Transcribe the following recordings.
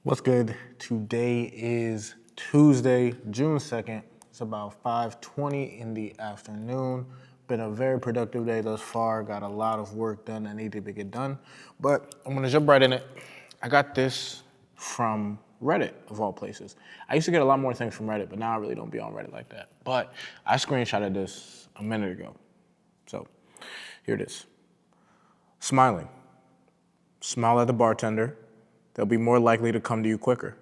What's good? Today is Tuesday, June 2nd. It's about 5:20 in the afternoon. Been a very productive day thus far. Got a lot of work done that needed to get done. But I'm gonna jump right in it. I got this from Reddit, of all places. I used to get a lot more things from Reddit, but now I really don't be on Reddit like that. But I screenshotted this a minute ago. So here it is. Smiling. Smile at the bartender. They'll be more likely to come to you quicker.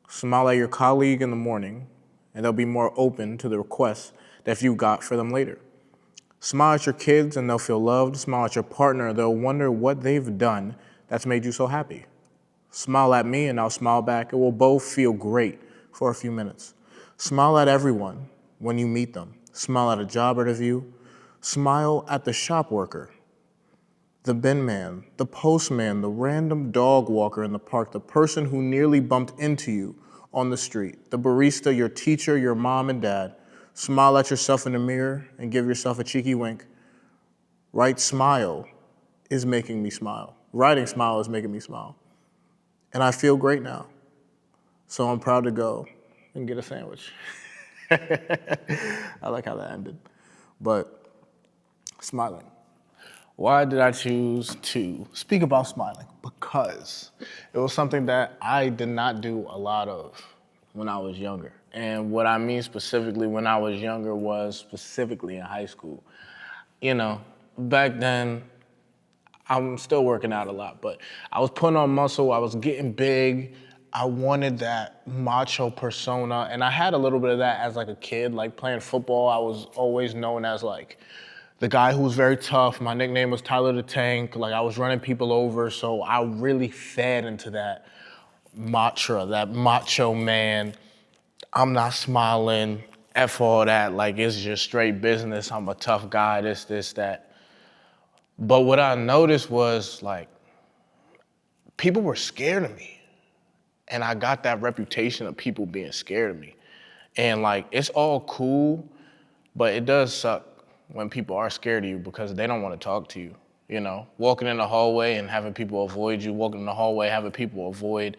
Smile at your colleague in the morning, and they'll be more open to the requests that you got for them later. Smile at your kids, and they'll feel loved. Smile at your partner, they'll wonder what they've done that's made you so happy. Smile at me, and I'll smile back, and we'll both feel great for a few minutes. Smile at everyone when you meet them. Smile at a job interview. Smile at the shop worker, the bin man, the postman, the random dog walker in the park, the person who nearly bumped into you on the street, the barista, your teacher, your mom and dad. Smile at yourself in the mirror and give yourself a cheeky wink. Write smile is making me smile. Writing smile is making me smile. And I feel great now. So I'm proud to go and get a sandwich. I like how that ended. But smiling. Why did I choose to speak about smiling? Because it was something that I did not do a lot of when I was younger. And what I mean specifically when I was younger was specifically in high school. You know, back then, I'm still working out a lot, but I was putting on muscle, I was getting big. I wanted that macho persona, and I had a little bit of that as like a kid, like playing football. I was always known as like the guy who was very tough. My nickname was Tyler the Tank. Like I was running people over, so I really fed into that mantra, that macho man. I'm not smiling, F all that, like it's just straight business. I'm a tough guy, this, that. But what I noticed was like, people were scared of me. And I got that reputation of people being scared of me. And like, it's all cool, but it does suck when people are scared of you because they don't want to talk to you. You know, walking in the hallway and having people avoid you, walking in the hallway, having people avoid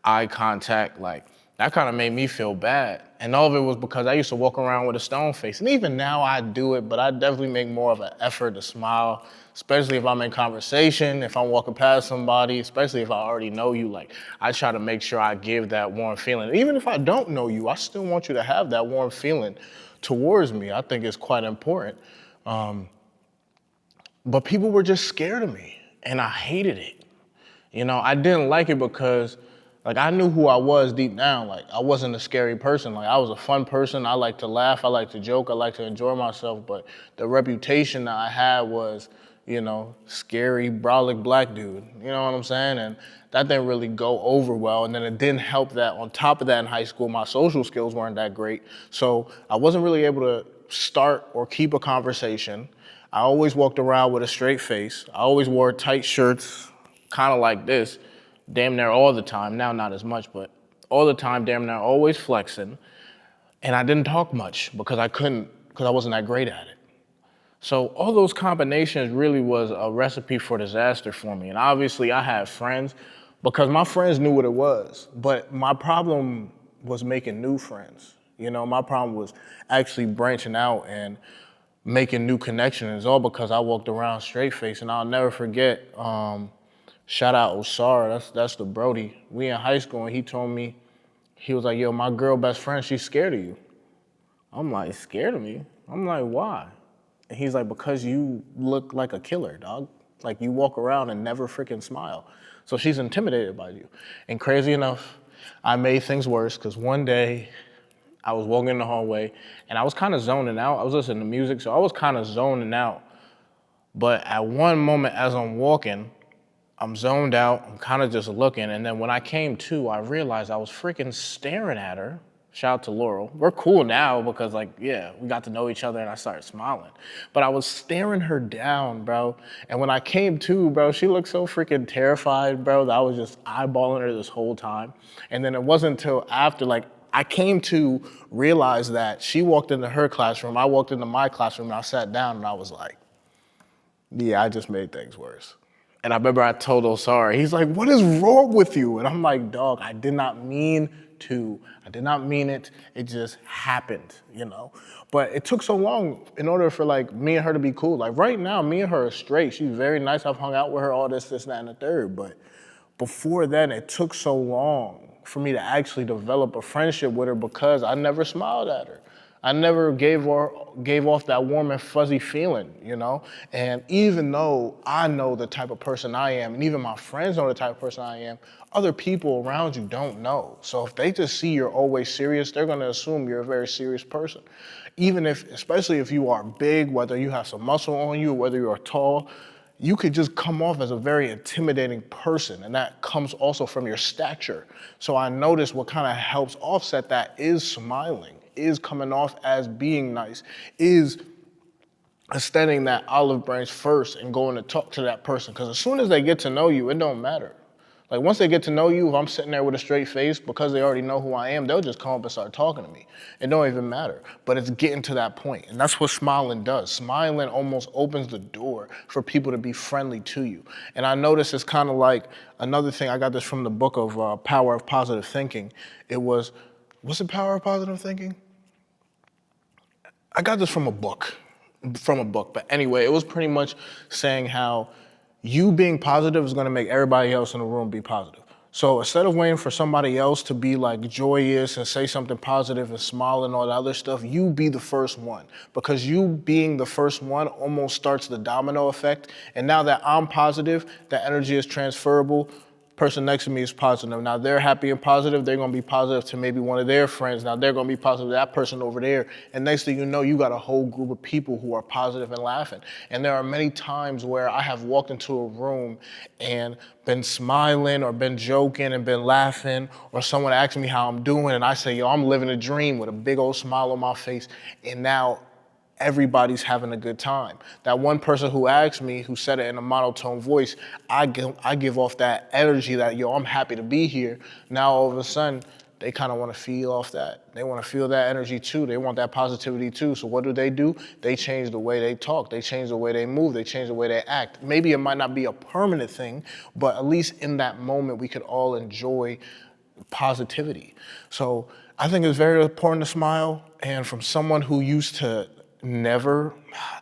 eye contact, like that kind of made me feel bad. And all of it was because I used to walk around with a stone face. And even now I do it, but I definitely make more of an effort to smile, especially if I'm in conversation, if I'm walking past somebody, especially if I already know you. Like I try to make sure I give that warm feeling. Even if I don't know you, I still want you to have that warm feeling towards me. I think it's quite important. But people were just scared of me, and I hated it. You know, I didn't like it because, like, I knew who I was deep down. Like, I wasn't a scary person. Like, I was a fun person. I like to laugh. I like to joke. I like to enjoy myself. But the reputation that I had was, you know, scary, brolic black dude. You know what I'm saying? And that didn't really go over well. And then it didn't help that on top of that in high school, my social skills weren't that great. So I wasn't really able to start or keep a conversation. I always walked around with a straight face. I always wore tight shirts, kind of like this, damn near all the time. Now not as much, but all the time, damn near always flexing. And I didn't talk much because I couldn't, because I wasn't that great at it. So all those combinations really was a recipe for disaster for me. And obviously I had friends because my friends knew what it was. But my problem was making new friends. You know, my problem was actually branching out and making new connections, all because I walked around straight face. And I'll never forget, shout out Osara, that's the Brody. We in high school and he told me, he was like, yo, my girl best friend, she's scared of you. I'm like, scared of me? I'm like, why? And he's like, because you look like a killer, dog. Like you walk around and never freaking smile. So she's intimidated by you. And crazy enough, I made things worse because one day I was walking in the hallway and I was kind of zoning out. I was listening to music, so I was kind of zoning out. But at one moment as I'm walking, I'm zoned out, I'm kind of just looking. And then when I came to, I realized I was freaking staring at her. Shout out to Laurel. We're cool now because like, yeah, we got to know each other and I started smiling. But I was staring her down, bro. And when I came to, bro, she looked so freaking terrified, bro, that I was just eyeballing her this whole time. And then it wasn't until after, like, I came to realize that she walked into her classroom, I walked into my classroom, and I sat down and I was like, yeah, I just made things worse. And I remember I told Osari, he's like, what is wrong with you? And I'm like, dog, I did not mean to. I did not mean it. It just happened, you know? But it took so long in order for like me and her to be cool. Like right now, me and her are straight. She's very nice. I've hung out with her, all this, that, and the third. But before then, it took so long for me to actually develop a friendship with her because I never smiled at her. I never gave off that warm and fuzzy feeling, you know? And even though I know the type of person I am, and even my friends know the type of person I am, other people around you don't know. So if they just see you're always serious, they're gonna assume you're a very serious person. Even if, especially if you are big, whether you have some muscle on you, whether you're tall, you could just come off as a very intimidating person, and that comes also from your stature. So I noticed what kind of helps offset that is smiling, is coming off as being nice, is extending that olive branch first and going to talk to that person. Because as soon as they get to know you, it don't matter. Like once they get to know you, if I'm sitting there with a straight face, because they already know who I am, they'll just come up and start talking to me. It don't even matter. But it's getting to that point. And that's what smiling does. Smiling almost opens the door for people to be friendly to you. And I notice it's kind of like another thing, I got this from the book of Power of Positive Thinking. It was, what's the Power of Positive Thinking? I got this from a book. But anyway, it was pretty much saying how you being positive is gonna make everybody else in the room be positive. So instead of waiting for somebody else to be like joyous and say something positive and smile and all that other stuff, you be the first one. Because you being the first one almost starts the domino effect. And now that I'm positive, that energy is transferable. Person next to me is positive. Now they're happy and positive, they're gonna be positive to maybe one of their friends. Now they're gonna be positive to that person over there. And next thing you know, you got a whole group of people who are positive and laughing. And there are many times where I have walked into a room and been smiling or been joking and been laughing, or someone asks me how I'm doing and I say, yo, I'm living a dream with a big old smile on my face. And now everybody's having a good time. That one person who asked me, who said it in a monotone voice, I give off that energy that, yo, I'm happy to be here. Now all of a sudden, they kind of want to feel off that. They want to feel that energy too. They want that positivity too. So what do? They change the way they talk. They change the way they move. They change the way they act. Maybe it might not be a permanent thing, but at least in that moment, we could all enjoy positivity. So I think it's very important to smile. And from someone who used to never,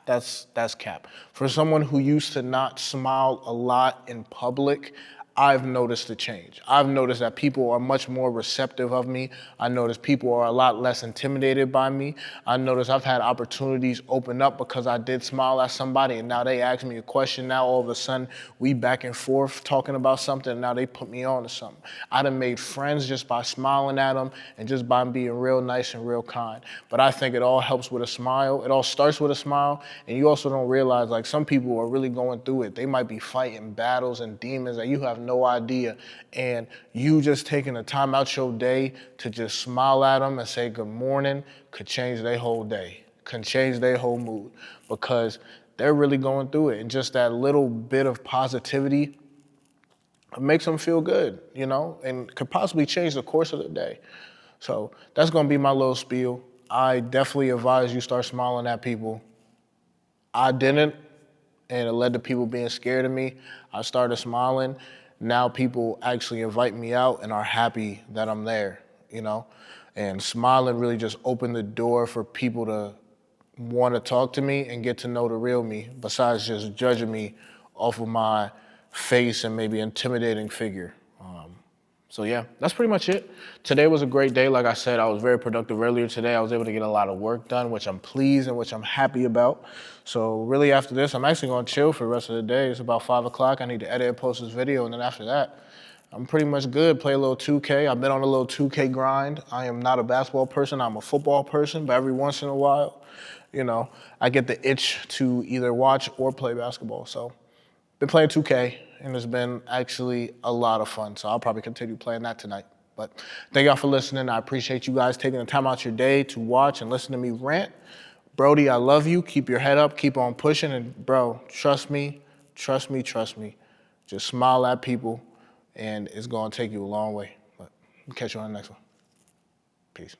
that's cap. For someone who used to not smile a lot in public, I've noticed a change. I've noticed that people are much more receptive of me. I notice people are a lot less intimidated by me. I notice I've had opportunities open up because I did smile at somebody and now they ask me a question. Now all of a sudden we back and forth talking about something and now they put me on to something. I done made friends just by smiling at them and just by being real nice and real kind. But I think it all helps with a smile. It all starts with a smile, and you also don't realize like some people are really going through it. They might be fighting battles and demons that you have no idea, and you just taking the time out your day to just smile at them and say good morning could change their whole day, can change their whole mood, because they're really going through it. And just that little bit of positivity makes them feel good, you know, and could possibly change the course of the day. So that's gonna be my little spiel. I definitely advise you start smiling at people. I didn't, and it led to people being scared of me. I started smiling. Now people actually invite me out and are happy that I'm there, you know? And smiling really just opened the door for people to want to talk to me and get to know the real me, besides just judging me off of my face and maybe intimidating figure. So yeah, that's pretty much it. Today was a great day. Like I said, I was very productive earlier today. I was able to get a lot of work done, which I'm pleased and which I'm happy about. So really after this, I'm actually gonna chill for the rest of the day. It's about 5 o'clock. I need to edit and post this video. And then after that, I'm pretty much good. Play a little 2K. I've been on a little 2K grind. I am not a basketball person. I'm a football person, but every once in a while, you know, I get the itch to either watch or play basketball. So been playing 2K, and it's been actually a lot of fun. So I'll probably continue playing that tonight. But thank y'all for listening. I appreciate you guys taking the time out your day to watch and listen to me rant. Brody, I love you. Keep your head up. Keep on pushing. And bro, trust me. Just smile at people, and it's going to take you a long way. But we'll catch you on the next one. Peace.